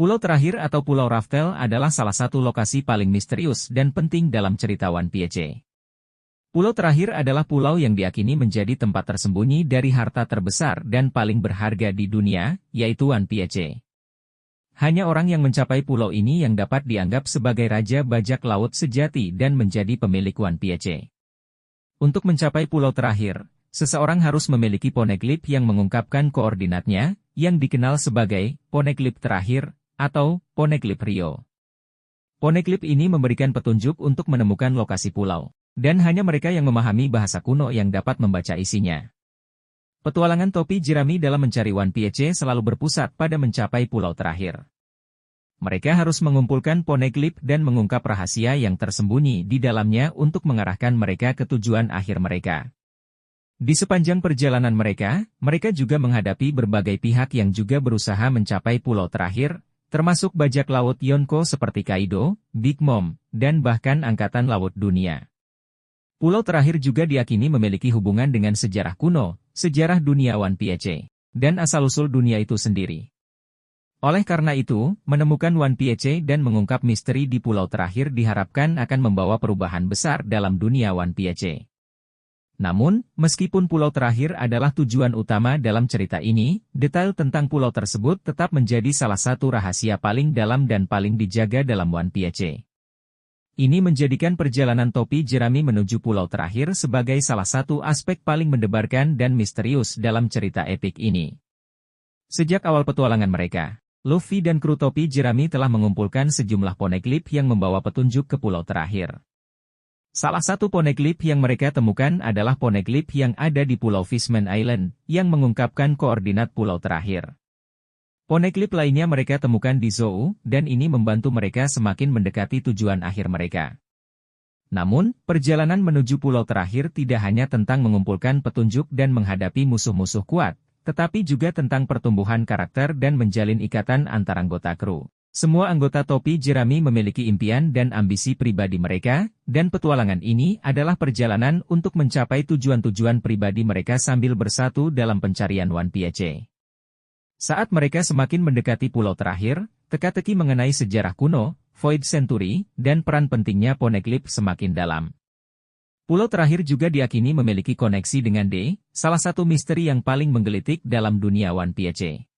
Pulau terakhir atau Pulau Raftel adalah salah satu lokasi paling misterius dan penting dalam cerita One Piece. Pulau terakhir adalah pulau yang diakini menjadi tempat tersembunyi dari harta terbesar dan paling berharga di dunia, yaitu One Piece. Hanya orang yang mencapai pulau ini yang dapat dianggap sebagai raja bajak laut sejati dan menjadi pemilik One Piece. Untuk mencapai pulau terakhir, seseorang harus memiliki poneglyph yang mengungkapkan koordinatnya, yang dikenal sebagai poneglyph terakhir, atau poneglyph Rio. Poneglyph ini memberikan petunjuk untuk menemukan lokasi pulau, dan hanya mereka yang memahami bahasa kuno yang dapat membaca isinya. Petualangan topi jerami dalam mencari One Piece selalu berpusat pada mencapai pulau terakhir. Mereka harus mengumpulkan poneglyph dan mengungkap rahasia yang tersembunyi di dalamnya untuk mengarahkan mereka ke tujuan akhir mereka. Di sepanjang perjalanan mereka, mereka juga menghadapi berbagai pihak yang juga berusaha mencapai pulau terakhir, termasuk bajak laut Yonko seperti Kaido, Big Mom, dan bahkan Angkatan Laut Dunia. Pulau terakhir juga diakini memiliki hubungan dengan sejarah kuno, sejarah dunia One Piece, dan asal-usul dunia itu sendiri. Oleh karena itu, menemukan One Piece dan mengungkap misteri di pulau terakhir diharapkan akan membawa perubahan besar dalam dunia One Piece. Namun, meskipun pulau terakhir adalah tujuan utama dalam cerita ini, detail tentang pulau tersebut tetap menjadi salah satu rahasia paling dalam dan paling dijaga dalam One Piece. Ini menjadikan perjalanan topi jerami menuju pulau terakhir sebagai salah satu aspek paling mendebarkan dan misterius dalam cerita epik ini. Sejak awal petualangan mereka, Luffy dan kru topi jerami telah mengumpulkan sejumlah poneglyph yang membawa petunjuk ke pulau terakhir. Salah satu poneglyph yang mereka temukan adalah poneglyph yang ada di Pulau Fishman Island, yang mengungkapkan koordinat pulau terakhir. Poneglyph lainnya mereka temukan di Zou, dan ini membantu mereka semakin mendekati tujuan akhir mereka. Namun, perjalanan menuju pulau terakhir tidak hanya tentang mengumpulkan petunjuk dan menghadapi musuh-musuh kuat, tetapi juga tentang pertumbuhan karakter dan menjalin ikatan antar anggota kru. Semua anggota topi jerami memiliki impian dan ambisi pribadi mereka, dan petualangan ini adalah perjalanan untuk mencapai tujuan-tujuan pribadi mereka sambil bersatu dalam pencarian One Piece. Saat mereka semakin mendekati pulau terakhir, teka-teki mengenai sejarah kuno, Void Century, dan peran pentingnya poneglyph semakin dalam. Pulau terakhir juga diakini memiliki koneksi dengan D, salah satu misteri yang paling menggelitik dalam dunia One Piece.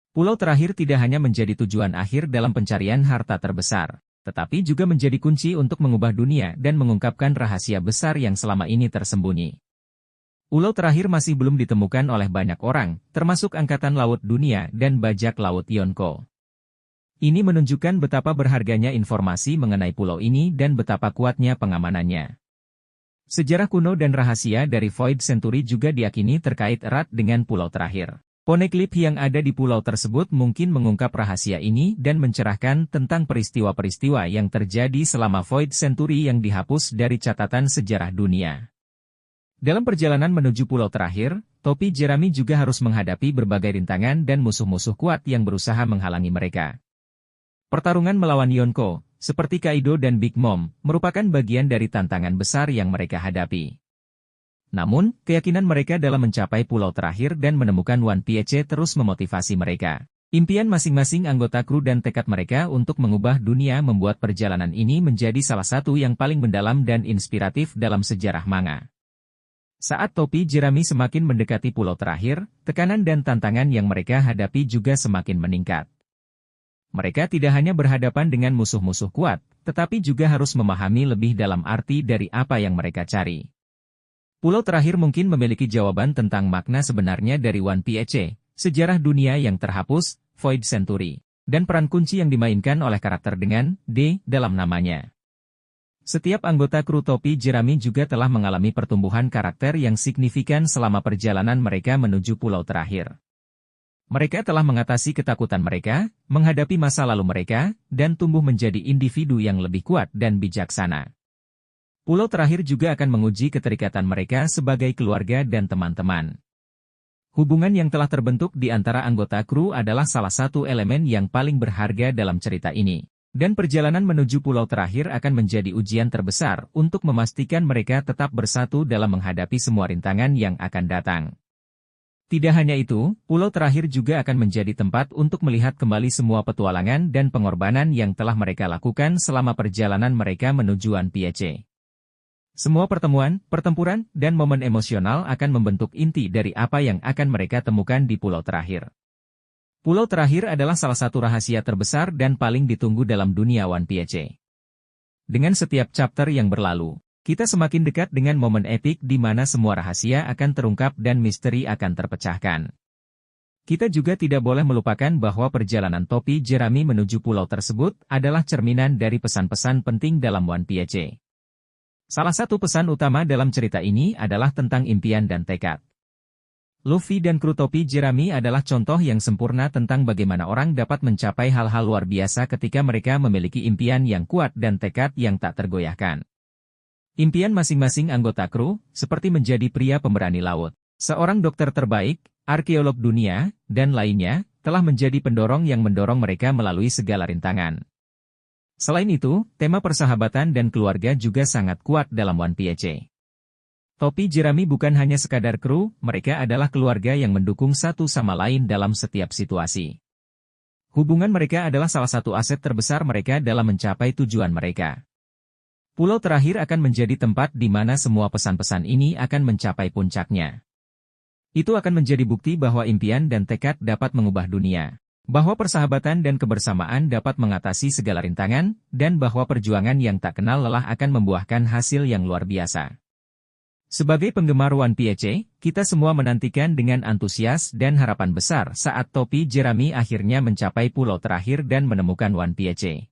Pulau terakhir tidak hanya menjadi tujuan akhir dalam pencarian harta terbesar, tetapi juga menjadi kunci untuk mengubah dunia dan mengungkapkan rahasia besar yang selama ini tersembunyi. Pulau terakhir masih belum ditemukan oleh banyak orang, termasuk Angkatan Laut Dunia dan bajak laut Yonko. Ini menunjukkan betapa berharganya informasi mengenai pulau ini dan betapa kuatnya pengamanannya. Sejarah kuno dan rahasia dari Void Century juga diakini terkait erat dengan pulau terakhir. Poneglyph yang ada di pulau tersebut mungkin mengungkap rahasia ini dan mencerahkan tentang peristiwa-peristiwa yang terjadi selama Void Century yang dihapus dari catatan sejarah dunia. Dalam perjalanan menuju pulau terakhir, topi jerami juga harus menghadapi berbagai rintangan dan musuh-musuh kuat yang berusaha menghalangi mereka. Pertarungan melawan Yonko, seperti Kaido dan Big Mom, merupakan bagian dari tantangan besar yang mereka hadapi. Namun, keyakinan mereka dalam mencapai pulau terakhir dan menemukan One Piece terus memotivasi mereka. Impian masing-masing anggota kru dan tekad mereka untuk mengubah dunia membuat perjalanan ini menjadi salah satu yang paling mendalam dan inspiratif dalam sejarah manga. Saat topi jerami semakin mendekati pulau terakhir, tekanan dan tantangan yang mereka hadapi juga semakin meningkat. Mereka tidak hanya berhadapan dengan musuh-musuh kuat, tetapi juga harus memahami lebih dalam arti dari apa yang mereka cari. Pulau terakhir mungkin memiliki jawaban tentang makna sebenarnya dari One Piece, sejarah dunia yang terhapus, Void Century, dan peran kunci yang dimainkan oleh karakter dengan D dalam namanya. Setiap anggota kru topi jerami juga telah mengalami pertumbuhan karakter yang signifikan selama perjalanan mereka menuju pulau terakhir. Mereka telah mengatasi ketakutan mereka, menghadapi masa lalu mereka, dan tumbuh menjadi individu yang lebih kuat dan bijaksana. Pulau terakhir juga akan menguji keterikatan mereka sebagai keluarga dan teman-teman. Hubungan yang telah terbentuk di antara anggota kru adalah salah satu elemen yang paling berharga dalam cerita ini. Dan perjalanan menuju pulau terakhir akan menjadi ujian terbesar untuk memastikan mereka tetap bersatu dalam menghadapi semua rintangan yang akan datang. Tidak hanya itu, pulau terakhir juga akan menjadi tempat untuk melihat kembali semua petualangan dan pengorbanan yang telah mereka lakukan selama perjalanan mereka menuju One Piece. Semua pertemuan, pertempuran, dan momen emosional akan membentuk inti dari apa yang akan mereka temukan di pulau terakhir. Pulau terakhir adalah salah satu rahasia terbesar dan paling ditunggu dalam dunia One Piece. Dengan setiap chapter yang berlalu, kita semakin dekat dengan momen epik di mana semua rahasia akan terungkap dan misteri akan terpecahkan. Kita juga tidak boleh melupakan bahwa perjalanan topi Jerami menuju pulau tersebut adalah cerminan dari pesan-pesan penting dalam One Piece. Salah satu pesan utama dalam cerita ini adalah tentang impian dan tekad. Luffy dan kru topi Jerami adalah contoh yang sempurna tentang bagaimana orang dapat mencapai hal-hal luar biasa ketika mereka memiliki impian yang kuat dan tekad yang tak tergoyahkan. Impian masing-masing anggota kru, seperti menjadi pria pemberani laut, seorang dokter terbaik, arkeolog dunia, dan lainnya, telah menjadi pendorong yang mendorong mereka melalui segala rintangan. Selain itu, tema persahabatan dan keluarga juga sangat kuat dalam One Piece. Topi Jerami bukan hanya sekadar kru, mereka adalah keluarga yang mendukung satu sama lain dalam setiap situasi. Hubungan mereka adalah salah satu aset terbesar mereka dalam mencapai tujuan mereka. Pulau terakhir akan menjadi tempat di mana semua pesan-pesan ini akan mencapai puncaknya. Itu akan menjadi bukti bahwa impian dan tekad dapat mengubah dunia, bahwa persahabatan dan kebersamaan dapat mengatasi segala rintangan, dan bahwa perjuangan yang tak kenal lelah akan membuahkan hasil yang luar biasa. Sebagai penggemar One Piece, kita semua menantikan dengan antusias dan harapan besar saat topi Jerami akhirnya mencapai pulau terakhir dan menemukan One Piece.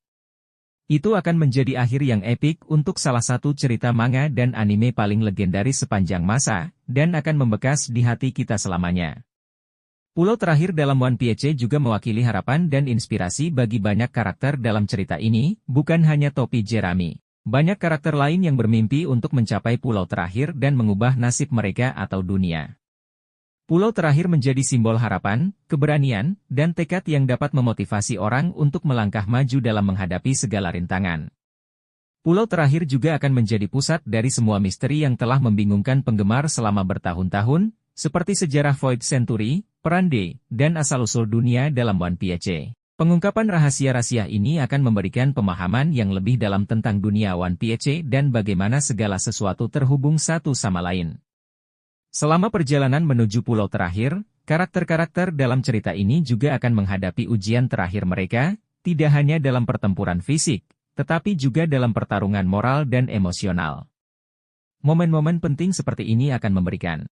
Itu akan menjadi akhir yang epik untuk salah satu cerita manga dan anime paling legendaris sepanjang masa, dan akan membekas di hati kita selamanya. Pulau terakhir dalam One Piece juga mewakili harapan dan inspirasi bagi banyak karakter dalam cerita ini, bukan hanya topi Jerami. Banyak karakter lain yang bermimpi untuk mencapai pulau terakhir dan mengubah nasib mereka atau dunia. Pulau terakhir menjadi simbol harapan, keberanian, dan tekad yang dapat memotivasi orang untuk melangkah maju dalam menghadapi segala rintangan. Pulau terakhir juga akan menjadi pusat dari semua misteri yang telah membingungkan penggemar selama bertahun-tahun, seperti sejarah Void Century, peran D, dan asal-usul dunia dalam One Piece. Pengungkapan rahasia-rahasia ini akan memberikan pemahaman yang lebih dalam tentang dunia One Piece dan bagaimana segala sesuatu terhubung satu sama lain. Selama perjalanan menuju pulau terakhir, karakter-karakter dalam cerita ini juga akan menghadapi ujian terakhir mereka, tidak hanya dalam pertempuran fisik, tetapi juga dalam pertarungan moral dan emosional. Momen-momen penting seperti ini akan memberikan